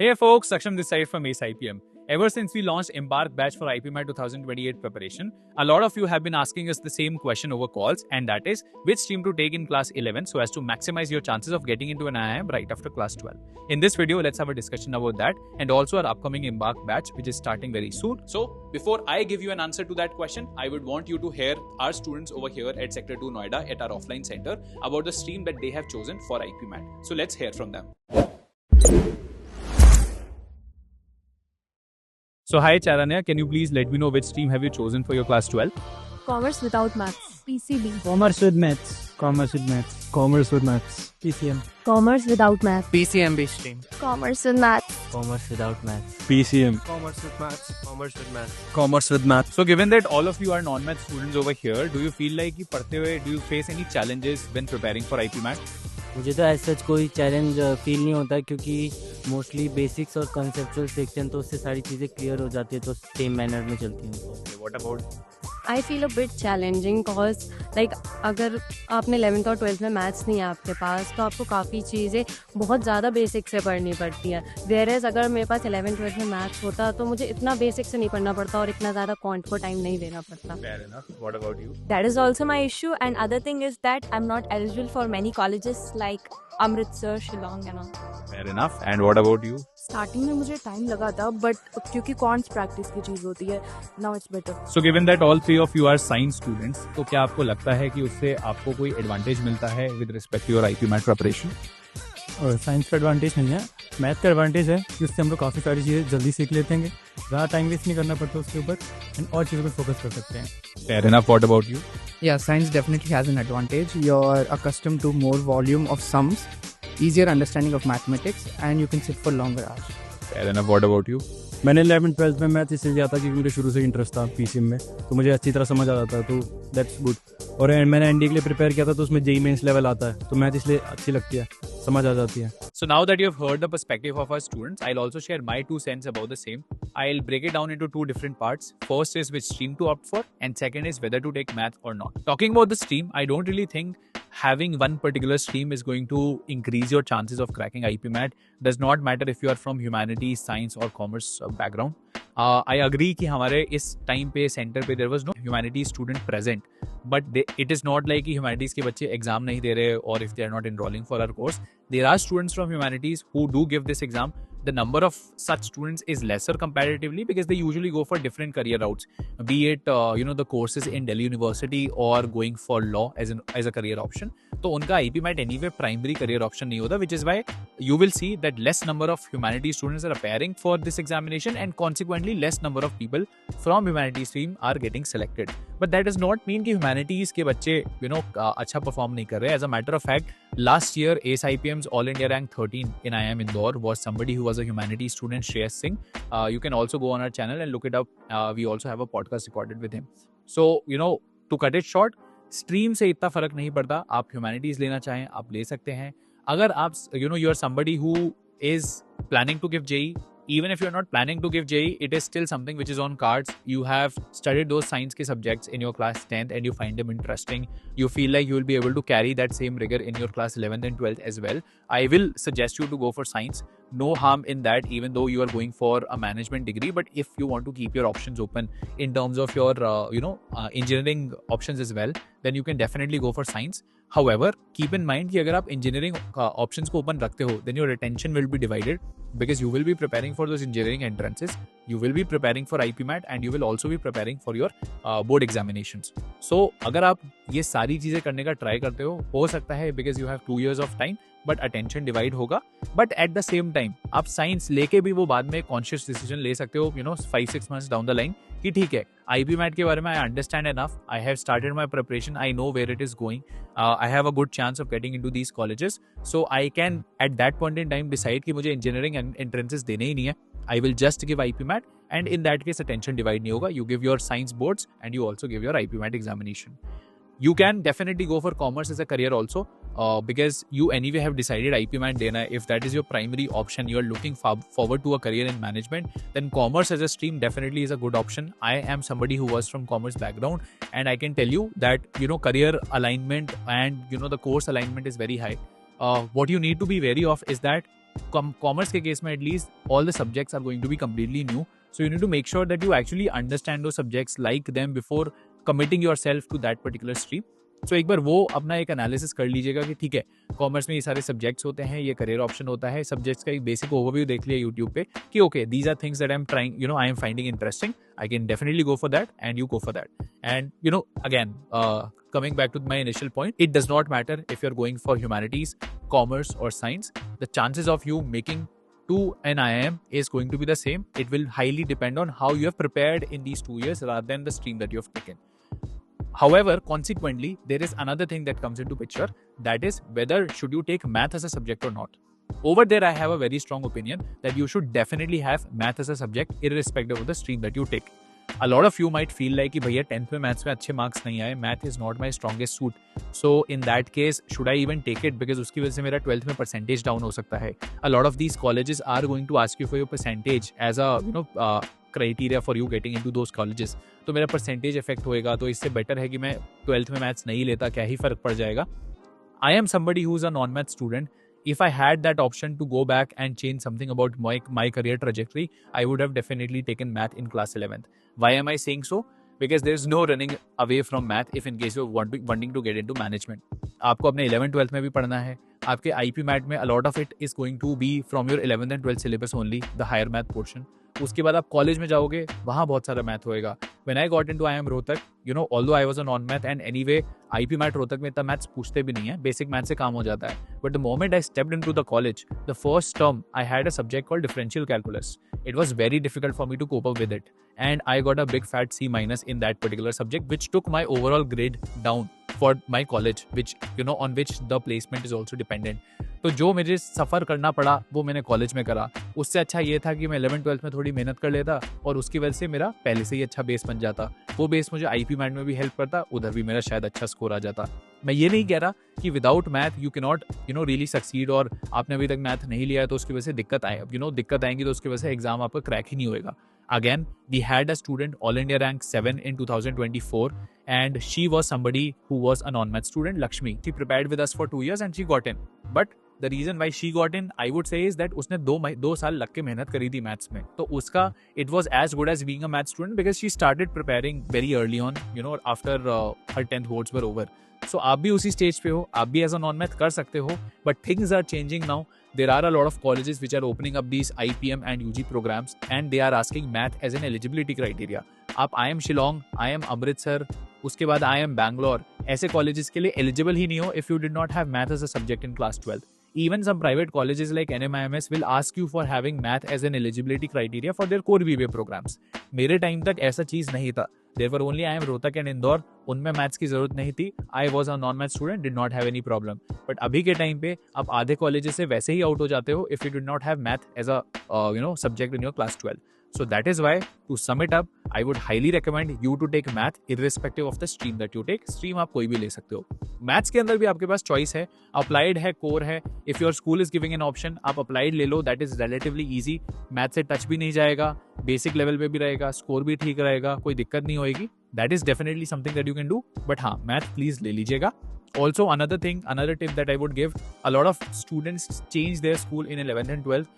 Hey folks, Saksham this side from ACE IPM. Ever since we launched Embark Batch for IPMAT 2028 preparation, a lot of you have been asking us the same question over calls, and that is which stream to take in class 11 so as to maximize your chances of getting into an IIM right after class 12. In this video, let's have a discussion about that and also our upcoming Embark Batch, which is starting very soon. So, before I give you an answer to that question, I would want you to hear our students over here at Sector 2 Noida at our offline center about the stream that they have chosen for IPMAT. So, let's hear from them. So hi Charanya, can you please let me know which stream have you chosen for your class 12? Commerce without maths. PCB. Commerce with maths. Commerce with maths. Commerce with maths. PCM. Commerce without maths. PCMB stream. Commerce with maths. Commerce without maths. PCM. Commerce with maths. Commerce with maths. Commerce with maths. So given that all of you are non-math students over here, do you feel like पढ़ते हुए do you face any challenges when preparing for IPMAT? मुझे तो ऐसा कोई challenge feel नहीं होता क्योंकि mostly basics और कंसेप्चुअल सेक्शन तो उससे सारी चीज़ें क्लियर हो जाती है तो सेम मैनर में चलती हैं. What about? I feel a bit challenging cause like अगर आपने 11th और 12th में मैथ्स नहीं है आपके पास तो आपको काफ़ी चीज़ें बहुत ज़्यादा बेसिक से पढ़नी पड़ती हैं. वेयरएज अगर मेरे पास 11th 12th में मैथ्स होता तो मुझे इतना बेसिक से नहीं पढ़ना पड़ता और इतना ज़्यादा क्वांट को टाइम नहीं देना पड़ता. Fair enough. What about you? That is also my issue, and other thing is that I'm not eligible for many colleges like Amritsar, Shillong and all. Fair enough. And what about you? Starting में मुझे time लगा था but क्योंकि cons practice की चीज़ होती है now it's better. So given that all three of you are science students, तो क्या आपको लगता है कि उससे आपको कोई एडवांटेज मिलता है with respect to your IPMAT preparation? और साइंस का एडवांटेज नहीं है, मैथ का एडवांटेज है कि उससे हम लोग काफ़ी सारी चीज़ें जल्दी सीख लेते हैं, ज़्यादा टाइम वेस्ट नहीं करना पड़ता उसके ऊपर एंड और चीज़ों पर फोकस कर सकते हैं. Fair enough. What about you? Yeah, science definitely has an advantage. You're accustomed to more volume of sums, easier understanding of mathematics, and you can sit for longer hours. Fair enough. What about you? मैंने 11th 12th में math इसलिए लिया था क्योंकि मुझे शुरू से interest था पीसीएम में, तो मुझे अच्छी तरह समझ आ जाता है, तो दैट्स गुड. और मैंने एनडी के लिए प्रिपेयर किया था तो उसमें जेईई मेंस लेवल आता है तो मैथ इसलिए अच्छी लगती है, समझ आ जाती है. So now that you have heard the perspective of our students, I'll also share my 2 cents about the same. I'll break it down into 2 different parts. First is which stream to opt for, and second is whether to take math or not. Talking about the stream, I don't really think having one particular stream is going to increase your chances of cracking IPMAT. Does not matter if you are from humanities, science or commerce background. I agree कि हमारे इस time पे centre पे there was no humanities student present, but it is not like कि humanities के बच्चे exam नहीं दे रहे or if they are not enrolling for our course. There are students from humanities who do give this exam. The number of such students is lesser comparatively because they usually go for different career routes, be it the courses in Delhi University or going for law as a career option. तो उनका IPMAT anyway primary career option नहीं होता, which is why you will see that less number of humanities students are appearing for this examination and consequently less number of people from humanities stream are getting selected. But that does not mean कि humanities के बच्चे अच्छा perform नहीं कर रहे. As a matter of fact, last year ACE IPM's All India rank 13 in IIM Indore was somebody who was a humanities student, Shreyas Singh. You can also go on our channel and look it up. We also have a podcast recorded with him. So, to cut it short, stream से इतना फर्क नहीं पड़ता. आप humanities लेना चाहें आप ले सकते हैं. अगर आप you are somebody who is planning to give JEE, even if you're not planning to give JEE, it is still something which is on cards. You have studied those science ke subjects in your class 10th and you find them interesting. You feel like you will be able to carry that same rigor in your class 11th and 12th as well. I will suggest you to go for science. No harm in that, even though you are going for a management degree. But if you want to keep your options open in terms of your, engineering options as well, then you can definitely go for science. However, keep in mind कि अगर आप engineering options को open रखते हो, then your attention will be divided because you will be preparing for those engineering entrances, you will be preparing for IPMAT and you will also be preparing for your board examinations. So, अगर आप ये सारी चीज़ें करने का try करते हो सकता है because you have 2 years of time, but attention divide होगा. But at the same time, आप science लेके भी वो बाद में conscious decision ले सकते हो, 5-6 months down the line कि ठीक है, IPMAT के बारे में I understand enough, I have started my preparation, I know where it is going, I have a good chance of getting into these colleges, so I can at that point in time decide कि मुझे engineering entrances देने ही नहीं है. I will just give IPMAT and in that case attention divide नहीं होगा. You give your science boards and you also give your IPMAT examination. You can definitely go for commerce as a career also because you anyway have decided IPMAT देना. If that is your primary option, you are looking forward to a career in management, then commerce as a stream definitely is a good option. I am somebody who was from commerce background and I can tell you that career alignment and the course alignment is very high. What you need to be wary of is that commerce के case में at least all the subjects are going to be completely new, so you need to make sure that you actually understand those subjects, like them before committing yourself to that particular stream. So एक बार वो अपना एक analysis कर लीजिएगा कि ठीक है, commerce में ये सारे सब्जेक्ट्स होते हैं, ये करियर ऑप्शन होता है, सब्जेक्ट्स का एक बेसिक ओवरव्यू देख लिया यूट्यूब पे कि okay these are things that I am trying, I am finding interesting, I can definitely go for that and you go for that. And again coming back to my initial point, it does not matter if you're going for humanities, commerce or science. The chances of you making to an IIM is going to be the same. It will highly depend on how you have prepared in these 2 years rather than the stream that you have taken. However, consequently, there is another thing that comes into picture, that is whether should you take math as a subject or not. Over there, I have a very strong opinion that you should definitely have math as a subject irrespective of the stream that you take. A lot of you might feel like कि भैया 10th में maths में अच्छे marks नहीं आए, math is not my strongest suit, so in that case should I even take it, because उसकी वजह से मेरा 12th में परसेंटेज डाउन हो सकता है. A lot of these colleges are going to ask you for your percentage as a criteria for you getting into those colleges. तो मेरा परसेंटेज इफेक्ट होएगा, तो इससे बेटर है कि मैं 12th में मैथ्स नहीं लेता, क्या ही फर्क पड़ जाएगा. I am somebody who is a non math student. If I had that option to go back and change something about my career trajectory, I would have definitely taken math in class 11th. Why am I saying so? Because there is no running away from math if in case you're wanting to get into management. आपको अपने 11th 12th में भी पढ़ना है. आपके IP math में a lot of it is going to be from your 11th and 12th syllabus only, the higher math portion. उसके बाद आप कॉलेज में जाओगे, वहाँ बहुत सारा मैथ होएगा. When I got into IIM Rohtak, although I was a non-math and anyway, IP math Rohtak में इतना मैथ्स पूछते भी नहीं है, बेसिक मैथ से काम हो जाता है. But the moment I stepped into the college, the first term, I had a subject called differential calculus. It was very difficult for me to cope up with it. And I got a big fat C- in that particular subject, which took my overall grade down for my college, which, on which the placement is also dependent. तो जो मुझे सफ़र करना पड़ा वो मैंने college में करा. उससे अच्छा ये था कि मैं 11th 12th में थोड़ी मेहनत कर लेता और उसकी वजह से मेरा पहले से ही अच्छा बेस बन जाता. वो बेस मुझे IP मैथ में भी हेल्प करता, उधर भी मेरा शायद अच्छा स्कोर आ जाता. मैं ये नहीं कह रहा कि without math you can not really succeed, और आपने अभी तक मैथ नहीं लिया है तो उसकी वजह से दिक्कत आए. दिक्कत आएंगी तो उसकी वजह से एग्जाम आपका क्रैक ही नहीं होएगा. Again, we had a student all India rank 7 in 2024, and she was somebody who was a non-math student, Lakshmi. She prepared with us for 2 years and she got in. But the reason why she got in, I would say, is that उसने 2 साल लग के मेहनत करी थी maths में. तो उसका it was as good as being a math student because she started preparing very early on, after her 10th boards were over. So आप भी उसी स्टेज पे हो, आप भी एज अ नॉन मैथ कर सकते हो, but things are changing now. There are a lot of colleges which are opening up these IPM and UG programs, and they are asking math as an eligibility criteria. आप IIM Shillong, IIM Amritsar, उसके बाद IIM Bangalore, ऐसे colleges के लिए eligible ही नहीं हो if you did not have math as a subject in class 12. Even some private colleges like NMIMS will ask you for having math as an eligibility criteria for their core BBA programs. मेरे time तक ऐसा चीज़ नहीं था. There were only IIM Rohtak and Indore, उनमें maths की जरूरत नहीं थी. I was a non-math student, did not have any problem. But अभी के टाइम पे आप आधे कॉलेजेस से वैसे ही आउट हो जाते हो if you did not have math as a subject in your class 12. So that is why, to sum it up, I would highly recommend you to take math irrespective of the stream that you take. Stream आप कोई भी ले सकते हो. Maths के अंदर भी आपके पास चॉइस है, अप्लाइड है, कोर है. If your school is giving an option, आप अप्लाइड ले लो, that is relatively easy. Math से टच भी नहीं जाएगा, बेसिक लेवल पे भी रहेगा, स्कोर भी ठीक रहेगा, कोई दिक्कत नहीं होगी. That is definitely something that you can do. But हाँ, मैथ प्लीज ले लीजिएगा. Also, another tip that I would give, a lot of students change their school in 11th and 12th.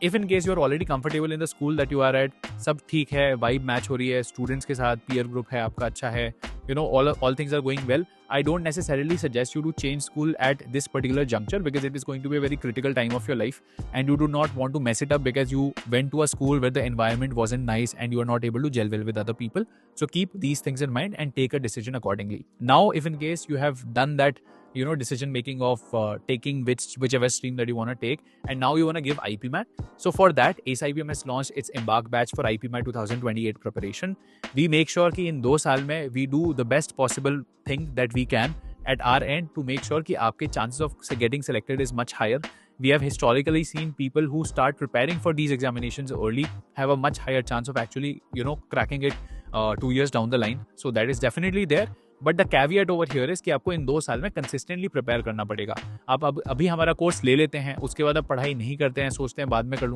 If in case you are already comfortable in the school that you are at, सब ठीक है, vibe match हो रही है, students के साथ peer group है आपका अच्छा है, all things are going well, I don't necessarily suggest you to change school at this particular juncture because it is going to be a very critical time of your life and you do not want to mess it up because you went to a school where the environment wasn't nice and you are not able to gel well with other people. So keep these things in mind and take a decision accordingly. Now, if in case you have done that, decision making of taking whichever stream that you want to take, and now you want to give IP Math. So for that, ACE IBM has launched its Embark batch for IP Math 2028 preparation. We make sure कि इन 2 साल में we do the best possible thing that we can at our end to make sure कि आपके chances of getting selected is much higher. We have historically seen people who start preparing for these examinations early have a much higher chance of actually, cracking it 2 years down the line. So that is definitely there. But the caveat over here is कि आपको इन 2 साल में consistently prepare करना पड़ेगा. आप अभी हमारा course ले लेते हैं, उसके बाद आप पढ़ाई नहीं करते हैं, सोचते हैं बाद में कर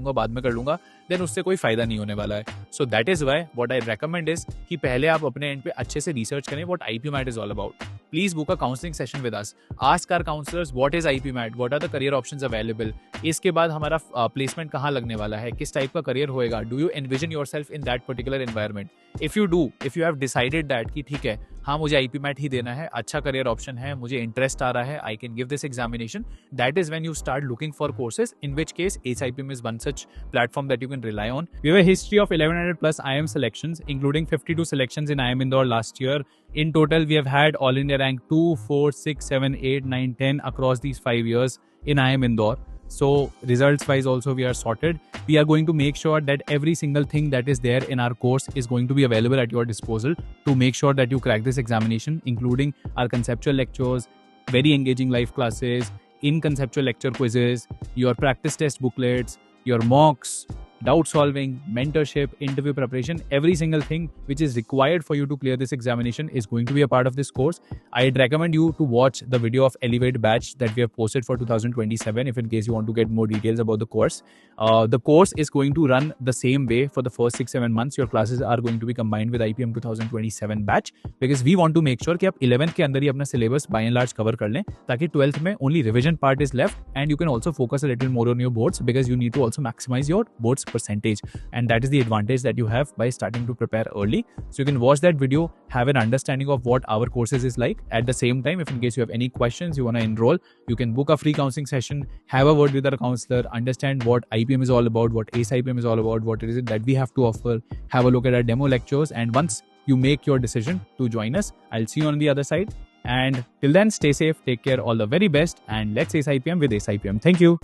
लूंगा, देन उससे कोई फायदा नहीं होने वाला है. So that is why what I recommend is कि पहले आप अपने एंड पे अच्छे से रिसर्च करें what IP math is all about. please book a counseling session with us. Ask our counselors what is IPMAT, what are the career options available. इसके बाद हमारा placement कहाँ लगने वाला है, किस type का career होएगा, do you envision yourself in that particular environment. If you do, if you have decided that कि ठीक है, हाँ मुझे IPMAT ही देना है, अच्छा career option है, मुझे interest आ रहा है, I can give this examination, that is when you start looking for courses, in which case ACE IPM is one such platform that you can rely on. We have a history of 1100 plus IIM selections, including 52 selections in IIM Indore last year. In total, we have had All India rank 2, 4, 6, 7, 8, 9, 10 across these 5 years in IIM Indore. So results wise also we are sorted. We are going to make sure that every single thing that is there in our course is going to be available at your disposal to make sure that you crack this examination, including our conceptual lectures, very engaging live classes, in conceptual lecture quizzes, your practice test booklets, your mocks, doubt solving, mentorship, interview preparation, every single thing which is required for you to clear this examination is going to be a part of this course. I'd recommend you to watch the video of Elevate batch that we have posted for 2027 if in case you want to get more details about the course. The course is going to run the same way for the first 6-7 months. Your classes are going to be combined with IPM 2027 batch because we want to make sure कि आप 11th के अंदर ही अपना syllabus by and large cover कर लें ताकि 12th में only revision part is left and you can also focus a little more on your boards because you need to also maximize your boards percentage, and that is the advantage that you have by starting to prepare early. So you can watch that video, have an understanding of what our courses is like. At the same time, if in case you have any questions, you want to enroll, you can book a free counseling session, have a word with our counselor, understand what IPM is all about, what ACE IPM is all about, what is it that we have to offer, have a look at our demo lectures, and once you make your decision to join us, I'll see you on the other side. And till then, stay safe, take care, all the very best, and let's ACE IPM with ACE IPM. Thank you.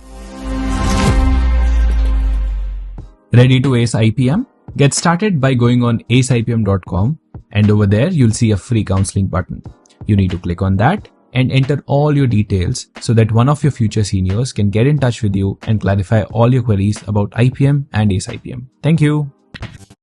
Ready to ACE IPM? Get started by going on aceipm.com, and over there you'll see a free counseling button. You need to click on that and enter all your details so that one of your future seniors can get in touch with you and clarify all your queries about IPM and ACE IPM. Thank you.